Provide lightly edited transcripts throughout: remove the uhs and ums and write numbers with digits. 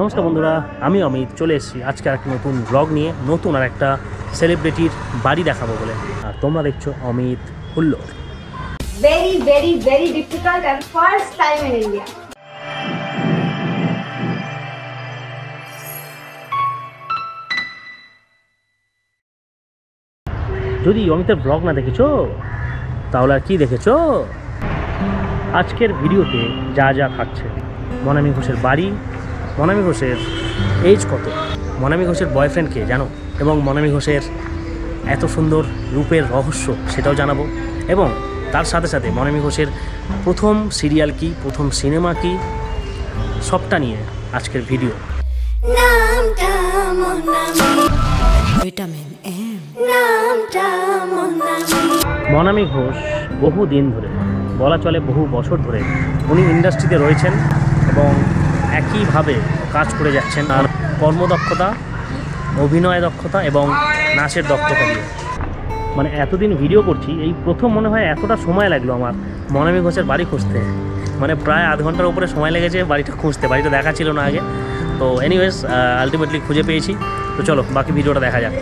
নমস্কার বন্ধুরা, আমি অমিত চলে এসেছি আজকে একটা নতুন ব্লগ নিয়ে, নতুন আর একটা সেলিব্রিটির বাড়ি দেখাবো বলে। আর তোমরা দেখছো অমিত হুল্লোড়। Very, very, very difficult and first time in India. যদি অমিতের ব্লগ না দেখেছো তাহলে আর কি দেখেছো? আজকের ভিডিওতে যা যা খাচ্ছে, মনামি ঘোষের বাড়ি, মনামি ঘোষের এজ কত, মনামি ঘোষের বয়ফ্রেন্ড কে জানো, এবং মনামি ঘোষের এত সুন্দর রূপের রহস্য সেটাও জানাবো। এবং তার সাথে সাথে মনামি ঘোষের প্রথম সিরিয়াল কি, প্রথম সিনেমা কি, সবটা নিয়ে আজকের ভিডিও। মনামি ঘোষ বহু দিন ধরে, বলা চলে বহু বছর ধরে উনি ইন্ডাস্ট্রিতে রয়েছেন এবং একইভাবে কাজ করে যাচ্ছেন। আর কর্মদক্ষতা, অভিনয় দক্ষতা এবং নাচের দক্ষতা দিয়ে, মানে এতদিন ভিডিও করছি, এই প্রথম মনে হয় এতটা সময় লাগলো আমার মনামি ঘোষের বাড়ি খুঁজতে। মানে প্রায় আধ ঘন্টার উপরে সময় লেগেছে বাড়িটা খুঁজতে, বাড়িটা দেখা ছিল না আগে। তো এনিওয়েজ আলটিমেটলি খুঁজে পেয়েছি। তো চলো বাকি ভিডিওটা দেখা যাক।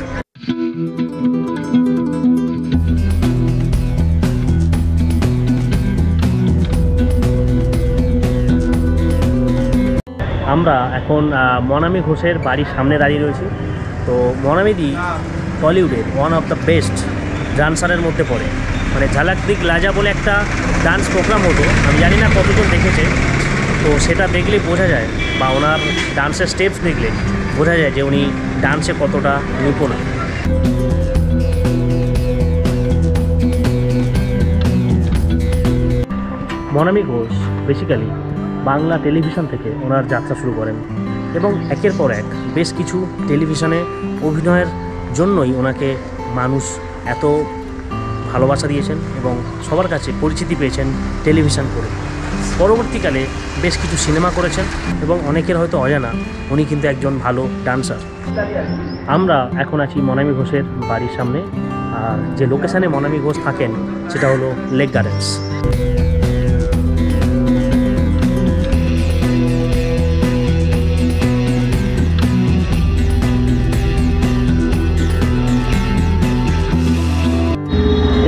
আমরা এখন মনামি ঘোষের বাড়ির সামনে দাঁড়িয়ে রয়েছি। তো মনামিদি টলিউডের ওয়ান অফ দ্য বেস্ট ডান্সারের মধ্যে পড়ে। মানে ঝালাক দিক লাজা বলে একটা ডান্স প্রোগ্রাম হতো, আমি জানি না কতজন দেখেছে। তো সেটা দেখলেই বোঝা যায়, বা ওনার ডান্সের স্টেপস দেখলে বোঝা যায় যে উনি ডান্সে কতটা নিপুণ। মনামি ঘোষ বেসিক্যালি বাংলা টেলিভিশন থেকে ওনার যাত্রা শুরু করেন এবং একের পর এক বেশ কিছু টেলিভিশনে অভিনয়ের জন্যই ওনাকে মানুষ এত ভালোবাসা দিয়েছেন এবং সবার কাছে পরিচিতি পেয়েছেন টেলিভিশন করে। পরবর্তীকালে বেশ কিছু সিনেমা করেছেন এবং অনেকের হয়তো অজানা উনি কিন্তু একজন ভালো ডান্সার। আমরা এখন আছি মনামি ঘোষের বাড়ির সামনে, আর যে লোকেশানে মনামি ঘোষ থাকেন সেটা হলো লেক গার্ডেন্স।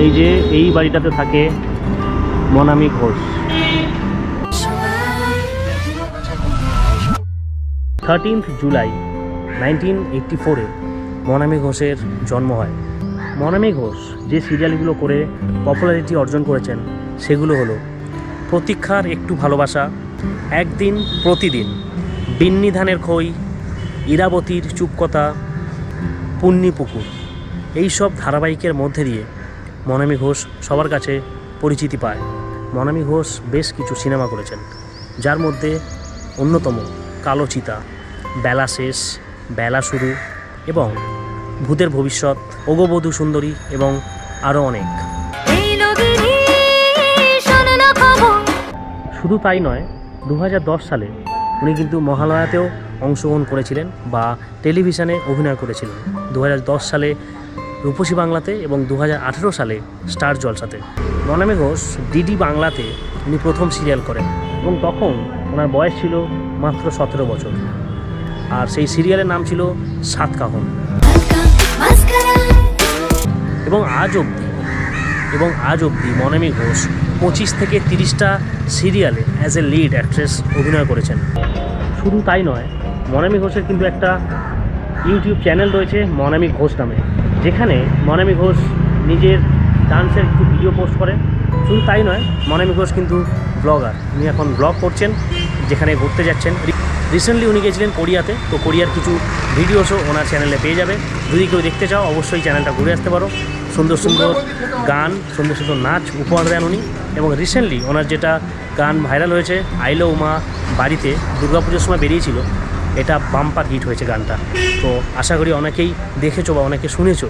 এই যে এই বাড়িটাতে থাকে মনামি ঘোষ। 13 জুলাই 1984-এ মনামি ঘোষের জন্ম হয়। মনামি ঘোষ যে সিরিয়ালগুলো করে পপুলারিটি অর্জন করেছেন সেগুলো হলো প্রতীক্ষার একটু ভালোবাসা, একদিন প্রতিদিন, বিন্নি ধানের খই, ইরাবতীর চুপকথা, পুণ্যি পুকুর। এইসব ধারাবাহিকের মধ্যে দিয়ে মনামি ঘোষ সবার কাছে পরিচিতি পায়। মনামি ঘোষ বেশ কিছু সিনেমা করেছেন, যার মধ্যে অন্যতম কালো চিতা, বেলা শেষ, বেলা শুরু এবং ভূতের ভবিষ্যৎ, ওগবধূ সুন্দরী এবং আরও অনেক। শুধু তাই নয়, 2010 সালে উনি কিন্তু মহালয়াতেও অংশগ্রহণ করেছিলেন বা টেলিভিশনে অভিনয় করেছিলেন। 2010 সালে রূপসী বাংলাতে এবং 2018 সালে স্টার জলসাতে। মনামি ঘোষ ডিডি বাংলাতে উনি প্রথম সিরিয়াল করেন এবং তখন ওনার বয়স ছিল মাত্র 17 বছর। আর সেই সিরিয়ালের নাম ছিল সাতকাহন। এবং আজ অবধি মনামি ঘোষ 25 থেকে 30টা সিরিয়ালে অ্যাজ এ লিড অ্যাক্ট্রেস অভিনয় করেছেন। শুধু তাই নয়, মনামি ঘোষের কিন্তু একটা ইউটিউব চ্যানেল রয়েছে মনামি ঘোষ নামে, যেখানে মনামি ঘোষ নিজের ডান্সের কিছু ভিডিও পোস্ট করেন। শুধু তাই নয়, মনামি ঘোষ কিন্তু ব্লগার। উনি এখন ব্লগ করছেন, যেখানে ঘুরতে যাচ্ছেন। রিসেন্টলি উনি গিয়েছিলেন কোরিয়াতে, তো কোরিয়ার কিছু ভিডিওসও ওনার চ্যানেলে পেয়ে যাবে। যদি কেউ দেখতে চাও অবশ্যই চ্যানেলটা ঘুরে আসতে পারো। সুন্দর সুন্দর গান, সুন্দর সুন্দর নাচ উপহার দেন উনি। এবং রিসেন্টলি ওনার যেটা গান ভাইরাল হয়েছে, আইলো উমা বাড়িতে, দুর্গাপুজোর সময় বেরিয়েছিল, এটা বাম্পার হিট হয়েছে গানটা। তো আশা করি অনেকেই দেখেছো বা অনেকে শুনেছো।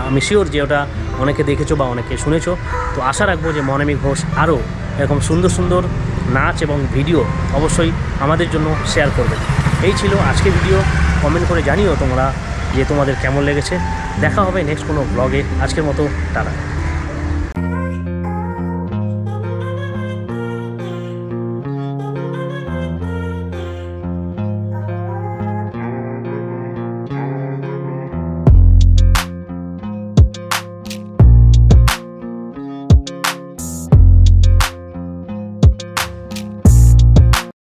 আমি শিওর যে ওটা অনেকে দেখেছো বা অনেকে শুনেছো। তো আশা রাখবো যে মনামি ঘোষ আরও এরকম সুন্দর সুন্দর নাচ এবং ভিডিও অবশ্যই আমাদের জন্য শেয়ার করবে। এই ছিল আজকে ভিডিও। কমেন্ট করে জানিও তোমরা যে তোমাদের কেমন লেগেছে। দেখা হবে নেক্সট কোনো ব্লগে। আজকের মতো টাটা।